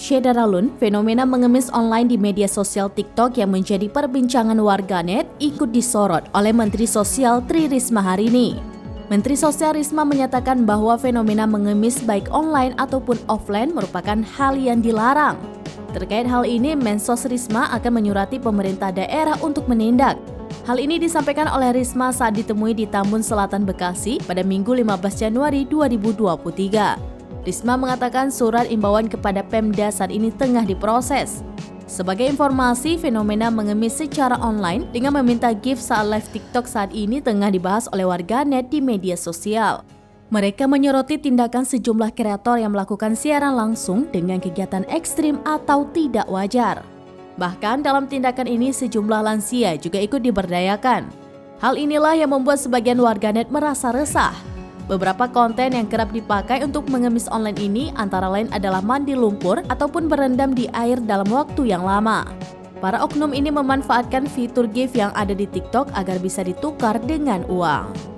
Syedaralun, fenomena mengemis online di media sosial TikTok yang menjadi perbincangan warganet ikut disorot oleh Menteri Sosial Tri Risma hari ini. Menteri Sosial Risma menyatakan bahwa fenomena mengemis baik online ataupun offline merupakan hal yang dilarang. Terkait hal ini, Mensos Risma akan menyurati pemerintah daerah untuk menindak. Hal ini disampaikan oleh Risma saat ditemui di Tambun Selatan, Bekasi pada Minggu 15 Januari 2023. Risma mengatakan surat imbauan kepada Pemda saat ini tengah diproses. Sebagai informasi, fenomena mengemis secara online dengan meminta gift saat live TikTok saat ini tengah dibahas oleh warganet di media sosial. Mereka menyoroti tindakan sejumlah kreator yang melakukan siaran langsung dengan kegiatan ekstrim atau tidak wajar. Bahkan dalam tindakan ini sejumlah lansia juga ikut diberdayakan. Hal inilah yang membuat sebagian warganet merasa resah. Beberapa konten yang kerap dipakai untuk mengemis online ini antara lain adalah mandi lumpur ataupun berendam di air dalam waktu yang lama. Para oknum ini memanfaatkan fitur GIF yang ada di TikTok agar bisa ditukar dengan uang.